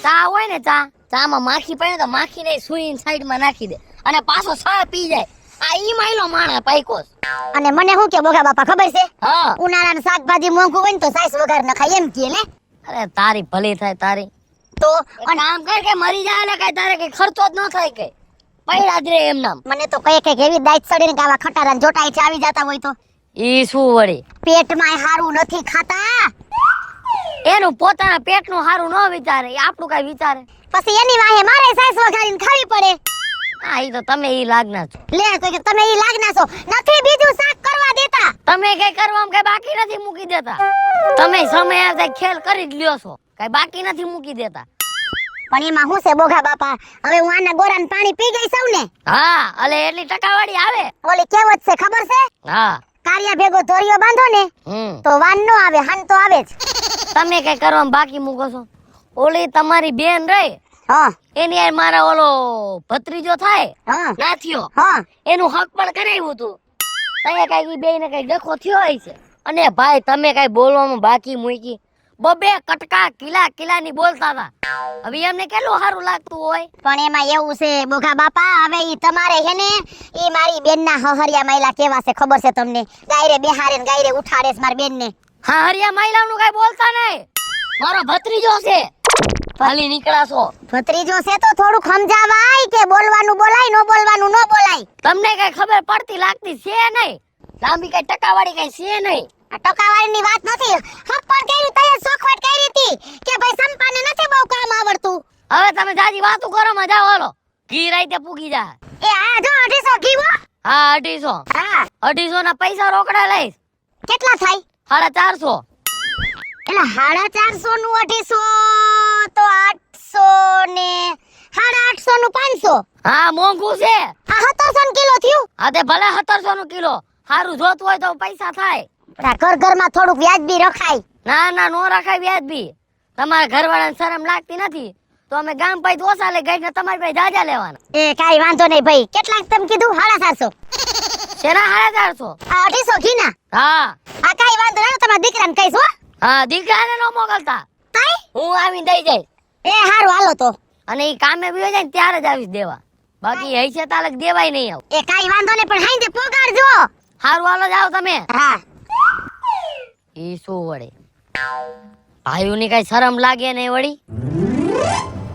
ચા હોય ને ચામાં માખી પડે તો માખીને સુઈને સાઈડમાં નાખી દે અને પાછો ચા પી જાય. આ ઈ માયલો માણા પાયકો છે. અને મને શું કે બોગા બાપા ખબર છે હા ઉનાળાનું શાકભાજી મોંઘું હોય ને તો સાઈસ વઘાર નખાય એમ કે લે. અરે તારી ભલી થાય તારી. તો અને આમ કર કે મરી જાય ને કઈ તારે કઈ ખર્ચો જ ન થાય કઈ પૈડા જ રે એમ નામ. મને તો કઈ એવી દાઈત સડીને કે આવા ખટારા જોટાઈ છે આવી જતા હોય તો ઈ શું વળી પેટમાં હારું નથી ખાતા. એનું પોતાના પેટનું હારું ન વિચારે એ આપણું કઈ વિચારે. પછી એની વાહે મારે સાઈસ વઘારીને ખાવી પડે. હા ઈ તો તમે ઈ લાગના છો. લે તો કે તમે ઈ લાગના છો નથી બીજું શાક કરવા દેતા. તમે કઈ કરવામાં કઈ બાકી નથી મૂકી દેતા. તમે સમય આવતા ખેલ કરી જ લ્યો છો કઈ બાકી નથી મૂકી દેતા. પણ એમાં શું છે બોગા બાપા હવે હું આના ગોરાને પાણી પી ગઈ સૌ ને. હા અલે એટલી ટકાવાળી આવે. ઓલી કેવત છે ખબર છે હા કારિયા ભેગો ધોરિયો બાંધો ને તો વાન નો આવે હાન તો આવે જ. તમે કઈ કરવામાં બાકી મૂકો છો. ઓલી તમારી બેન રહી હા એની યાર મારા ઓલો ભત્રીજો થાય હા ના થયો હા એનું હક પણ કરાવ્યું હતું. અહીંયા કઈ બે ને કઈ ડખો થયો હોય છે. અને ભાઈ તમે કઈ બોલવામાં બાકી મૂકી બબે કટકા કિલાની બોલતા હતા. હવે એમને કેટલું સારું લાગતું હોય. પણ એમાં એવું છે બોગા બાપા હવે ઈ તમારે હે ને ઈ મારી બેનના હહરિયા માયલા કેવા છે ખબર છે તમને? ગાયરે બેહારે ને ગાયરે ઉઠાડે છે મારી બેનને. હા હરિયા માઈલાનું કઈ બોલતા નહીં. મારો ભત્રીજો છે ખાલી નીકળાશો. ભત્રીજો છે તો થોડું સમજાવાય કે બોલવાનું બોલાય નો બોલવાનું નો બોલાય. તમને કઈ ખબર પડતી લાગતી છે નહીં. લાંબી કઈ ટકાવાળી કઈ છે નહીં. આ ટકાવાળીની વાત નથી હપ્પણ કર્યું તય સોખવટ કરી હતી કે ભાઈ સંપાને નથી બહુ કામ આવડતું. હવે તમે જાજી વાતું કરો માં જાઓ હાલો. ઘી રાઈતે પૂગી જા. એ આ જો 250 ઘીવો. હા 250. હા 250 ના પૈસા રોકડા લઈશ. કેટલા થાય? 450. એટલે 450 નું 250 તો 800 ને 850 નું 500. હા મોંઘું છે. આ 1700 કિલો થયું. હા તે ભલે 1700 નું કિલો, સારું જોતું હોય તો પૈસા થાય. પણ આ ઘરમાં થોડુંક વ્યાજબી રખાય. ના ના, નો રાખાય વ્યાજબી. તમારા ઘરવાળાને શરમ લાગતી નથી તો અમે ગામ પાસે ઓછા લઈ ગઈ ને તમારી પાસે જાજા લેવાના. એ કાઈ વાંધો નહીં ભાઈ. કેટલાક તમે કીધું? 450. શેના 450? આ 250 ઘીના. હા આ કાઈ વાંધો નહીં, તમારા દીકરાને કહીશ હો. હા, દીકરાને નો મોકલતા, કાઈ? હું આવીને દઈ જાય. એ હારું હાલો તો. અને ઈ કામે બી જાય ને ત્યારે જ આવીશ દેવા, બાકી હૈસે તાલક દેવાય નહીં આવ. એ કાઈ વાંધો નહીં, પણ હાઈંદે પોગાડજો. હારું હાલો જાઓ તમે. હા. ઈ શું વળે, ભાઈઓની કઈ શરમ લાગે નહીં વળી.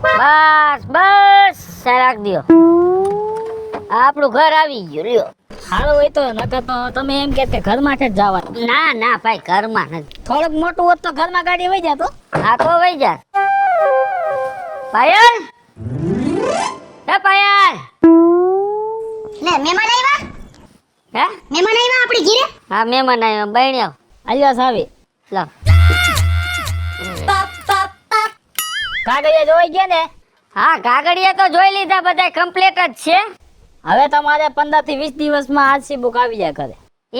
બસ બસ રાખ દ્યો, આપણું ઘર આવી ગયું લ્યો. સારું હોય તો, નકર તો તમે એમ કે ઘરમાં જ જવાનું. ના ના ભાઈ ઘરમાં નથી. થોડુંક મોટું હોત તો ઘરમાં ગાડી વહી જાતો. હા તો વઈ જા. પાયલ, હે પાયલ. લે મહેમાન આવ્યા? હે મહેમાન આવ્યા આપણી ઘીરે? હા મહેમાન આવ્યા, બહેણ્યા. આલ્યા સાવી લાવ. કાગળિયા જોઈ ગયા ને? હા કાગળિયા તો જોઈ લીધા, બધા કમ્પ્લીટ જ છે. હવે તમારે 15 થી 20 દિવસમાં આરસી બુક આવી જાય ઘરે.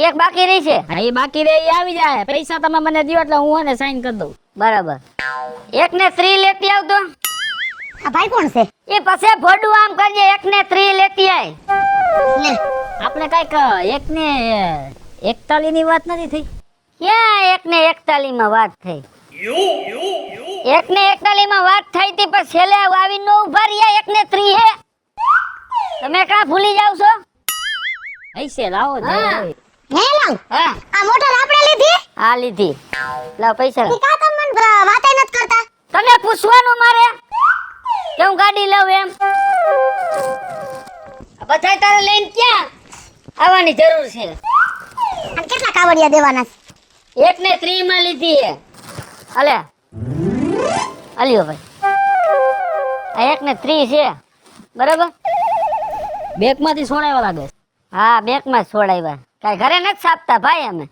એક બાકી રહી છે. હા, એ બાકી રે એ આવી જાય. પૈસા તમે મને દો એટલે હું એને સાઈન કરી દઉં. બરાબર. એક ને 3 લેતી આવતો. આ ભાઈ કોણ છે? એ પછી ભોડું આમ કરજે, એક ને 3 લેતી આય. લે આપણે કઈક 1 ને 41 ની વાત નથી થઈ? ક્યાં 1 ને 41 માં વાત થઈ? 1 ને 41 માં વાત થઈ હતી, પણ છેલ્લે આવી નો ઉભા રહ્યા. 1 ને 3 હે. તમે કા ભૂલી જાવ છો? હૈસે લાવો જે હા. હોય. હે લાવ. હા આ મોટર આપણે લીધી? આ લીધી. લાવ પૈસા લાવ. ઈ કા તમે મને વાતે નથી કરતા? તને પૂછવાનું મારે કે હું ગાડી લઉં એમ? આ બધા તારે લઈને ક્યાં આવવાની જરૂર છે? અને કેટલા કાવડિયા દેવાના છે? 1 ને 3 માં લીધી હે. અલે અલ્યો ભાઈ, આ 1 ને 3 છે બરાબર. બેગ માંથી સોડાવા લાગે છે. હા બેંક માં જ છોડાવ્યા, કાઈ ઘરે નથી છાપતા ભાઈ અમે.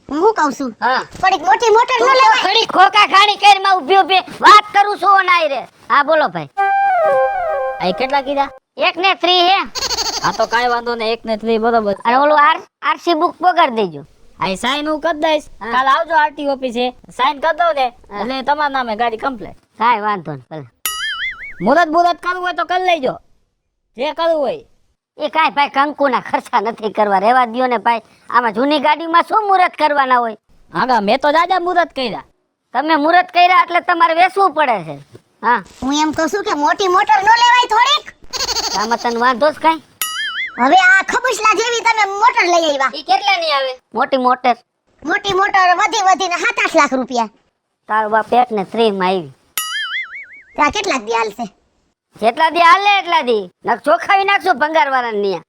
હું શું કહું છું? હા થોડીક મોટી મોટર ન લેવાય? ખડી ખોકા ખાણી કરી માં ઊભી ઊભી વાત કરું છું નાઈ રે. હા બોલો ભાઈ. આ કેટલા કીધા? 1 ને 3 હે. આ તો કાઈ વાંધો ને 1 ને 3 બરોબર. અને ઓલું આરસી બુક પગાડી દેજો. આ સાઈન હું કરી દઈશ. હા. કાલ આવજો આરટી ઓફિસે, સાઈન કરી દઉં ને એટલે તમારા નામે ગાડી કમ્પ્લીટ. કાઈ વાંધો નહીં. મુહૂર્ત કરવું હોય તો કરી લેજો, જે કરવું હોય. એ કાંઈ ભાઈ કંકુના ખર્ચા નથી કરવા, રહેવા દ્યો ને ભાઈ. આમાં જૂની ગાડીમાં શું મુહૂર્ત કરવાના હોય? આગા મેં તો જાજા મુહૂર્ત કર્યા. તમે મુહૂર્ત કર્યા એટલે તમારે વેચવું પડે છે. હા હું એમ કહું છું કે મોટી મોટર ન લેવાય થોડીક? આમાં તને વાંધો જ કાંઈ? હવે આ ખબુસલા જેવી તમે મોટર લઈ આવ્યા. ઈ કેટલાની આવે? મોટી મોટર મોટી મોટર વધીને 7-8 લાખ રૂપિયા. તારો બાપ 1 ને 3 માં આવી. ત્યાં કેટલા દી હાલશે? જેટલા દી હાલે એટલા દી નક ચોખાવી નાખશું ભંગાર વાળાને ન્યા.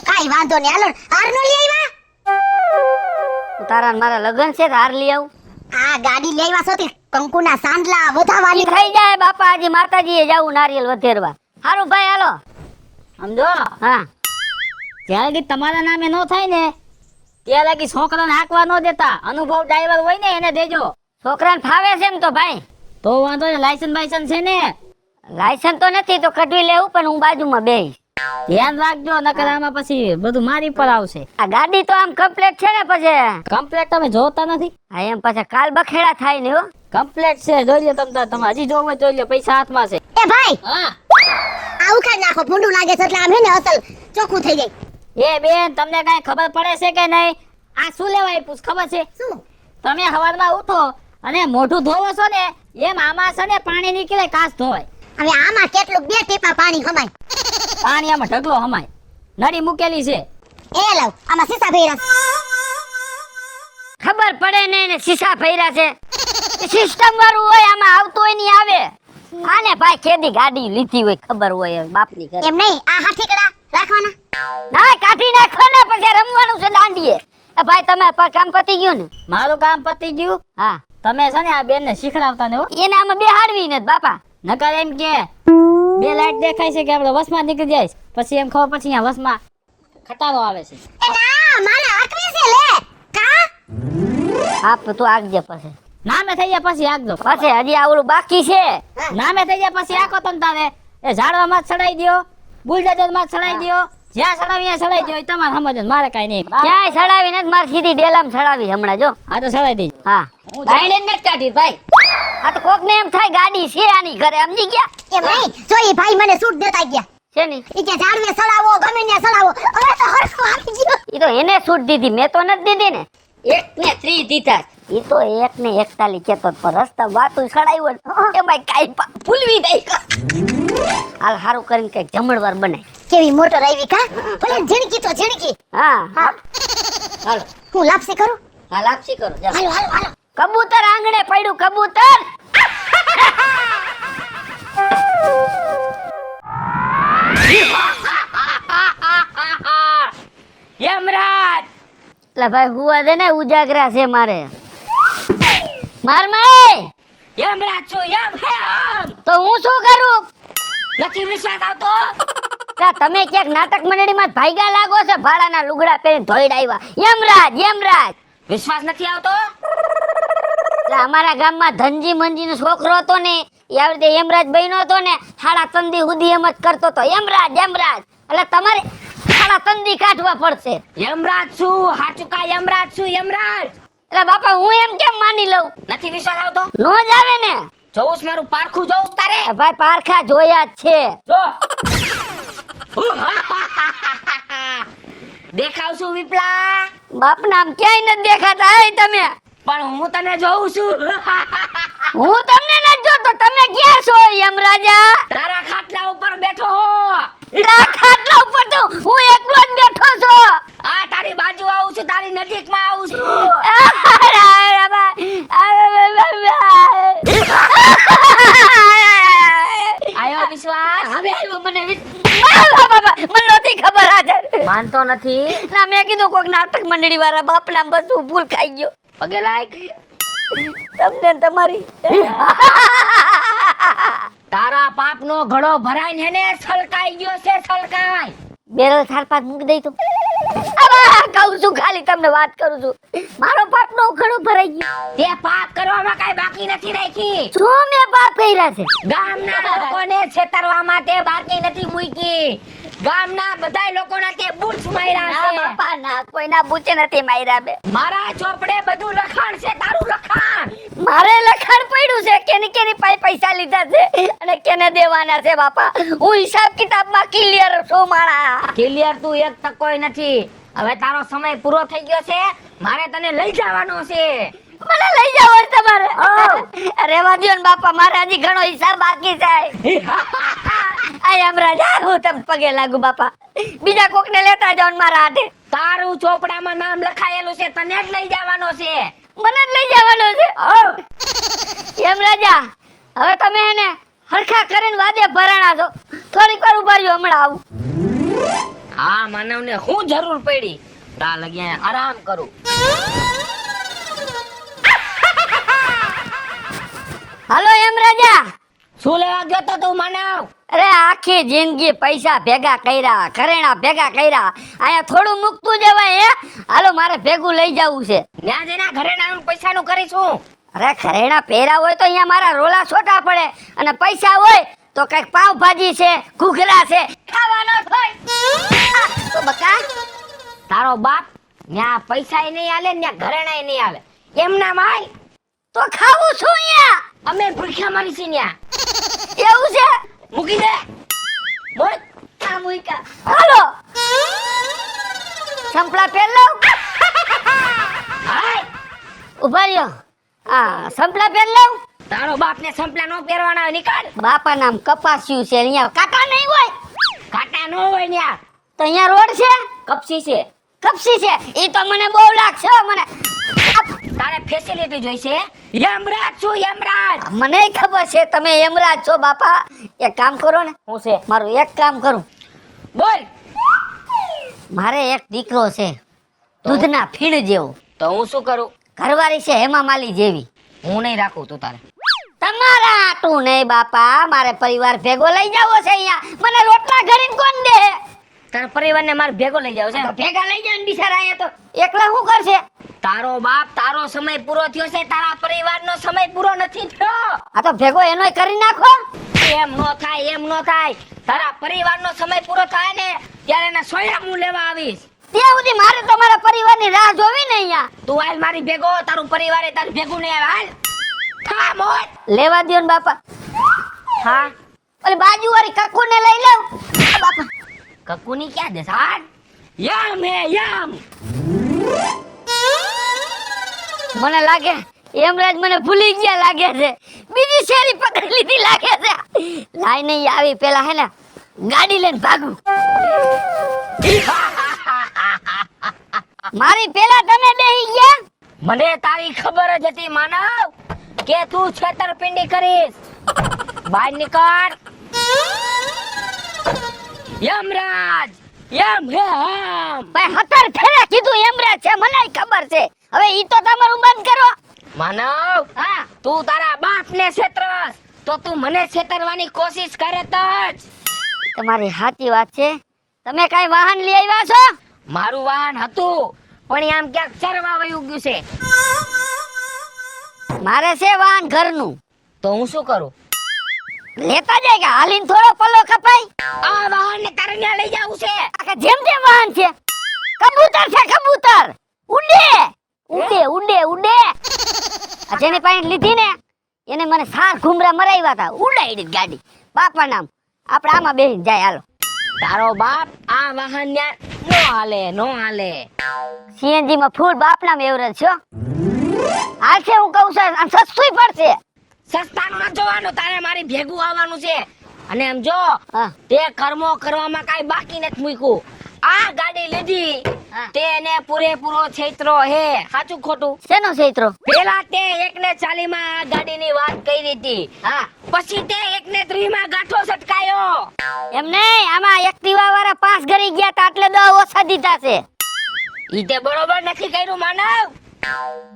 કાઈ વાંધો નહીં, હાલો હાર નો લઈ આવ્યા? તારા ને મારા લગન છે તો હાર લઈ આવું. આ ગાડી લઈ આવ્યા છો તે કંકુના સાંડલા વધાવાની. ઈ થઈ જાય બાપા, આજે માતાજીએ જાવું નારિયેલ વધેરવા. હારું ભાઈ હાલો. સમજો, હા જ્યારે લગી તમારા નામે ન થાય ને ત્યાં લગી છોકરાને હાંકવા ન દેતા. અનુભવ ડ્રાઈવર હોય ને એને દેજો. છોકરાને ફાવે છે એમ તો ભાઈ. તો વાંધો ને, લાયસન્સ બાયસન્સ છે ને? લાયસન્સ તો નથી તો કઢવી લેવું, પણ હું બાજુમાં બેહીશ. ધ્યાન રાખજો, નકર આમાં પછી બધું મારી પર આવશે. આ ગાડી તો આમ કમ્પ્લીટ છે ને પછી? કમ્પ્લેટ તમે જોતા નથી? હા એમ પછી કાલ બખેડા થાય ને હો. કમ્પ્લેટ છે, જોઈ લો તમે હજી જોવું હોય જોઈ લો, પૈસા હાથમાં છે. એ ભાઈ હા આ ઉખાડ નાખો, ભૂંડું લાગે છે એટલે આમ હે ને અસલ ચોખ્ખું થઈ જાય. એ બેન, તમને કઈ ખબર પડે છે કે નહીં? આ શું લેવાય પૂછ, ખબર છે? શું? તમે સવારમાં ઉઠો અને મોઢું ધોવો છો ને એમ આમાં છે ને પાણી નીકળે, કાચ ધોવાય. હવે આમાં કેટલું 2 ટીપા પાણી હમાય? પાણી આમાં ઢગલો હમાય, નળી મૂકેલી છે. એ લાવ, આમાં સીસા ભર્યા છે. ખબર પડે ને એને શીશા ફર્યા છે. સિસ્ટમ વાળું હોય, આમાં આવતું હોય નહીં આવે. આને ભાઈ કેદી ગાડી લીધી હોય ખબર હોય બાપની ઘરે. એમ નહીં, આ હાથીકડા રાખવાના. ના કાઢી નાખો ને પછી રમવાનું છે દાંડીએ. એ ભાઈ તમે કામ પતી ગયું ને? મારું કામ પતી ગયું. હા તમે છે ને આ બેન ને શીખડાવતા ને હો. એને આમાં બેહાડવી ને બાપા. નકર એમ કે 2 લાઈટ દેખાય છે કે આપણે વસમાં નીકળી જાય, પછી એમ ખબર પછી અહીંયા વસમાં ખટારો આવે છે. એ ના, મારે આકવી છે લે. કા? હા તું આગજે પછી. નામે થઈ જાય પછી આગજો. પછી હજી આવડું બાકી છે. નામે થઈ જાય પછી આખો તમ તારે એ ઝાડવામાં જ ચડાઈ દ્યો બુલડોઝર માં ચડાઈ દ્યો, જ્યાં ચડાવી ત્યાં ચડાઈ દ્યો, એ તમારે સમજ, મારે કાંઈ નહીં. ક્યાંય સડાવી નથી, મારે સીધી ડેલામાં સડાવી હમણાં જો. હા તો ચડાઈ દેજો. હા ગાડી નથી કાઢી ભાઈ. આ તો કોક ને એમ થાય ગાડી છે આની ઘરે, સમજી ગયા એમ નહીં જો એ ભાઈ મને સૂટ દેતા ગયા છે ને? ઈ કે ઝાડવે સડાવો ગમે ત્યાં સડાવો હવે તો હરખો આવી ગયો ઈ તો એને છૂટ દીધી, મેં તો નથી દીધી ને. 1 ને 3 દીધા. ઈ તો 1 ને 41 કેતો તો, પણ રસ્તા વાતું સડાવ્યો ને એમાં કાઈ ભૂલવી દઈ. હાલ હારું કરીને કઈક જમણવાર બનાય. કેવી મોટર આવી કા ભલે ઝીણકી તો ઝીણકી હા હા હાલો હું લાપસી કરું હાલ આપસી કરો જા. હાલો હાલો હાલો કબૂતર આંગણે પડ્યું, કબૂતર. યમરાજ એટલે ભાઈ હુવા દે ને, ઉજાગરા છે મારે. માર માય યમરાજ છું, યમ હે હમ. તો હું શું કરું? નથી વિશ્વાસ આવતો? તા તમે ક્યાંક નાટક મંડળીમાં જ ભાગ્યા લાગો છો, ભાડાના લુગડા પહેરીને ધોઈડાવ્યા. યમરાજ યમરાજ. વિશ્વાસ નથી આવતો? એટલે અમારા ગામમાં ધનજી મંજી નો છોકરો હતો ને, એ આવી રીતે યમરાજ બન્યો હતો ને, હાડા તંદી હુદી એમ જ કરતો હતો. યમરાજ યમરાજ. એટલે તમારે હાડા તંદી કાઢવા પડશે. યમરાજ છું, હાચું કા યમરાજ છું, યમરાજ. એટલે બાપા હું એમ કેમ માની લઉં? નથી વિશ્વાસ આવતો? નો જ આવે ને. જોઉં છું, મારું પારખું જોઉં છું તારે. એ ભાઈ પારખા જોયા જ છે. જો દેખાવ છું વિપલા, બાપના આમ ક્યાંય નથી દેખાતા. એ તમે, પણ હું તને જોઉં છું. હું તમને નથી જોતો. તમે ક્યાં છો યમરાજા? તારા ખાટલા ઉપર બેઠો હો. આ ખાટલા ઉપર તો હું એકલો જ બેઠો છું. આ તારી બાજુ આવું છું, તારી નજીકમાં આવું છું. આયો વિશ્વાસ? હવે આવ્યો મને મને નહોતી ખબર આજે. માનતો નથી? ના મેં કીધું કોઈક નાટક મંડળી વાળા બાપના બધું ભૂલ ખાઈ ગયો. પગે લાગ. તમને ને તમારી તારા પાપનો ઘડો ભરાઈને ને છલકાઈ ગયો છે, છલકાઈ. બેરલ થાર પાત મૂકી દઈ તું. અબા કહું છું, ખાલી તમને વાત કરું છું. મારો પાપનો ઘડો ભરાઈ ગયો. તે પાપ કરવામાં કાઈ બાકી નથી રાખી. શું મેં પાપ કર્યા છે? ગામના લોકોને છેતરવામાં તે બાકી નથી મૂકી. ગામના બધા લોકોના તે બૂચ માર્યા ના છે. બાપા ના, કોઈના બૂચે નથી માર્યા બે. મારા ચોપડે બધું લખાણ છે, તારું લખાણ. મારે લખાણ પડ્યું છે કેની કેની પાસે પૈસા લીધા છે અને કેને દેવાના છે. બાપા હું હિસાબ કિતાબમાં ક્લિયર છું માણા. ક્લિયર તું એક ટકોય નથી. હવે તારો સમય પૂરો થઈ ગયો છે, મારે તને લઈ જવાનો છે. મને લઈ જાવ છે તમારે? રેવા દ્યો ને બાપા, મારે હજી ઘણો હિસાબ બાકી છે. આ યમરાજ, હું તમને પગે લાગુ બાપા. બીજા કોકને લેતા જાવ ને મારા હાથે. તારું ચોપડામાં નામ લખાયેલું છે, તને જ લઈ જવાનો છે. મને જ લઈ જવાનો છે. યમરાજા, હવે તમે એને હરખા કરીને વાદે ભરાણા છો. થોડીક વાર ઉભા રહ્યો, હમણાં આવું. આ માનવને હું જરૂર પડી? તા લગ્યા આરામ કરું. હાલો યમરાજા. શું લેવા ગયો તો તું માનવ? અરે આખી જિંદગી પૈસા ભેગા કર્યા, ઘરેણા ભેગા કર્યા, અહીંયા થોડું મૂકતું જવાય હે? હાલો મારે ભેગું લઈ જવું છે. ત્યાં જઈને ઘરેણાનું પૈસાનું કરીશું. અરે ઘરેણા પહેરા હોય તો અહીંયા મારા રોલા છોટા પડે, અને પૈસા હોય તો કઈક પાવભાજી છે, ઘૂઘરા છે, ખાવાનો થાય. તો બકા તારો બાપ ન્યા પૈસા નહીં આલે, ન્યા ઘરેણા નહીં આલે. એમના માય તો ખાવું છું અહીંયા. અમે ભૂખ્યા મરી છે ન્યા. એવું છે? મૂકી દે. બોલ. આ મુઈકા. હાલો સંપલા પહેર લઉં. હાય. ઉભા રહ્યો. આ સંપલા પહેર લઉં. તારો બાપને સંપલા નો પહેરવાના હોય, નીકળ. બાપા નામ કપાસ્યું છે, અહીંયા કાંટા નહીં હોય. કાટા નો હોય ન્યા. તો અહીંયા રોડ છે, કપસી છે. કપસી છે. ઈ તો મને બહુ લાગશે હો મને. તારે ફેસિલિટી જોઈશે. યમરાજ છું, યમરાજ. મને ખબર છે તમે યમરાજ છો બાપા. એક કામ કરો ને. હું છે? મારું એક કામ કરું. બોલ. મારે એક દીકરો છે, દૂધના ફીણ જેવો. તો હું શું કરું? ઘરવાળી છે હેમા માલી જેવી. હું નહીં રાખું તું તારે. તમારા આટું નહીં બાપા, મારે પરિવાર ભેગો લઈ જાવો છે અહીંયા. મને રોટલા ઘડીને કોણ દે? તારા પરિવારને મારે ભેગો લઈ જાવ છે. ભેગા લઈ જાવ ને બિચારા અહીંયા તો એકલા શું કરશે? તારો બાપ, તારો સમય પૂરો થયો છે, તારા પરિવારનો સમય પૂરો નથી થયો. આ તો ભેગો એનોય કરી નાખો. એમ નો થાય તારા પરિવારનો સમય પૂરો થાય ને ત્યારે એના સોયા હું લેવા આવીશ. ત્યાં સુધી મારે તમારા પરિવારની રાહ જોવી ને અહીંયા. તું હાલ મારી ભેગો, તારું પરિવારે તારું ભેગું નહીં આવે. હાલ થા મોટ. લેવા દ્યો ને બાપા. હા ઓલી બાજુવાળી કકુને લઈ લઉં. આ બાપા કકુની ક્યાં દેસ? હાલ યમ હે યમ. મને લાગે યમરાજ મને ભૂલી ગયા લાગે છે. બીજી શેરી પકડી લીધી લાગે છે. લાઈ નહીં આવી પેલા હે ને ગાડી લઈને ભાગું. મારી પેલા તમે બેહી ગયા. મને તારી ખબર જ હતી માનવ કે તું છેતરપિંડી કરીશ. બહાર નીકળ. યમરાજ યમ હે હમ. ભાઈ 17 ફેરા કીધું યમરાજ છે, મને ખબર છે. હવે ઈ તો તમારું બંધ કરો. માનવ હા તું તારા બાપને છેતરસ તો તું મને છેતરવાની કોશિશ કરત જ. તમારી સાચી વાત છે. તમે કઈ વાહન લઈ આવ્યા છો? મારું વાહન હતું પણ આમ ક્યાંક ચરવા વયું ગયું છે. મારે છે વાહન ઘરનું. તો હું શું કરું? લેતા જાય કે હાલીને થોડો પલ્લો કપાય. આ વાહનને તારે ન્યા લઈ જાવું છે. આ જેમ જેમ વાહન છે. કબૂતર છે કબૂતર. ઉડે ઉડે ઉડે ઉડે. આ જેને પાસે લીધી ને એને મને સાર ઘુમરા મરાવ્યા હતા. ઉડાડી ગાડી. બાપા નામ આપણે આમાં બેહીને જાય હાલો. તારો બાપ આ વાહન ન્યા નો હાલે. સીએનજી માં ફૂલ બાપ નામ એવરેજ છો. હાલશે હું કહું છું આમ સસ્તું પડશે. સસ્તાનું ન જોવાનું, તારે મારી ભેગું આવવાનું છે. અને એમ જો હા તે કર્મો કરવામાં કાઈ બાકી નથી મૂક્યું. આ ગાડી લીધી હા. તેને પૂરેપૂરો છેતરો હે. સાચું ખોટું? શેનો છેતરો? પેલા તે 1:40 માં આ ગાડીની વાત કરી હતી. હા પછી તે 1:30 માં ગાંઠો સટકાયો. એમ નહીં, આમાં એક્ટિવા વાળા 5 ઘરી ગયા તા એટલે 10 ઓછા દીધા છે. ઈ તે બરોબર નથી કર્યું માનવ.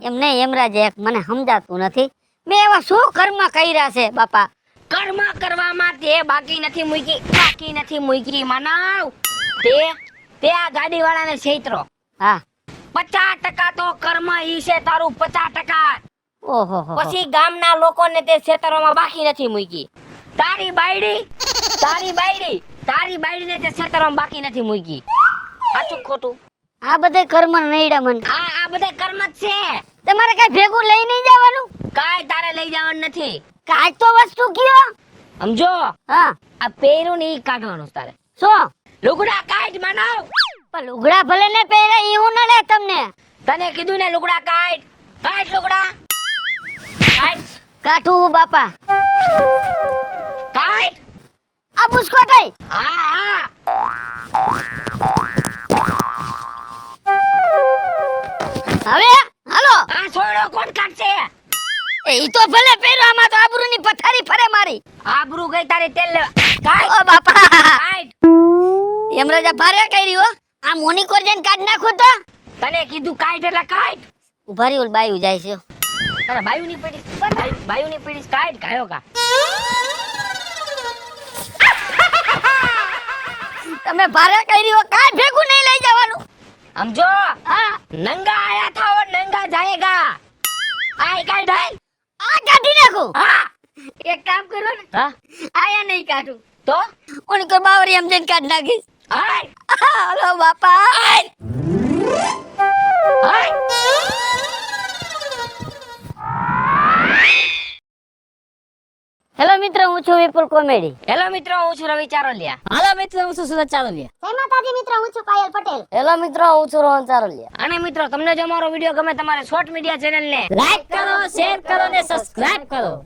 એમ નહીં યમરાજે એક મને સમજાતું નથી. મેં એવા શું કર્મ કર્યા છે બાપા? કર્મ કરવામાં તે બાકી નથી મૂકી માનવ. તે આ ગાડી વાળાને છેતરો. હા 50% તો કર્મ ઈ છે તારું. 50%. ઓહો હો. પછી ગામના લોકોને તે છેતરવામાં બાકી નથી મૂકી. તારી બાયડીને તે છેતરવામાં બાકી નથી મૂકી. સાચું ખોટું? આ બધે કર્મ નહીડા મને. આ બધા કર્મ જ છે. તમારે કઈ ભેગું લઈ નહીં જવાનું? કાઈ તારે લઈ જવાનું નથી. કાંઈ તો વસ્તુ કયો. સમજો હા આ પહેર્યું ને ઈ કાઢવાનું તારે. શું? લુગડા કાઢ માનવ. પણ લુગડા ભલે ને પહેરે ઈ હું ન લે તમને. તને કીધું ને લુગડા કાઢ લુગડા કાઢ. કાઠું બાપા. કાઢ. આ બુસકો થઈ. હા હવે હાલો. આ છોડો કોણ કાઢશે? ઈ તો ભલે પહેરો, આમાં તો આબરૂની પથારી ફરે મારી. આબરૂ ગઈ તારી તેલ લેવા. કાઢ ઓ બાપા. કાઢ. યમરાજા ભારે કરી હો. આ મોનિકોર જઈને કાઢ નાખો તો. તને કીધું કાઢ એટલે કાઢ. ઉભા રહી ઓલ બાયું જાય છે. તારા બાયુની પીડીસ કાઢ ગાયો કા. તમે ભારે કરી હો, કાંઈ ભેગું નહીં લઈ જવાનું. સમજો હા નંગા આયા થા ઓર નંગા જાયેગા. આય કાઢ હાલ. આ કાઢી નાખું. હા એક કામ કરો ને, હા આયા નહીં કાઢું. તો મોનિકોર બાવરી એમ જઈને કાઢ નાખીશ. હાય હાલો બાપા. હાય. હેલો મિત્રો, હું છું વિપુલ કોમેડી. હેલો મિત્રો, હું છું રવિ ચારોલિયા. હાલો મિત્રો, હું છું સુરત ચારોલિયા. જય માતાજી મિત્રો, હું છું પાયલ પટેલ. હેલો મિત્રો, હું છું રોહન ચારોલિયા. અને મિત્રો તમને જો અમારો વિડીયો ગમે તમારે શોર્ટ મીડિયા ચેનલ ને લાઈક કરો, શેર કરો ને સબસ્ક્રાઇબ કરો.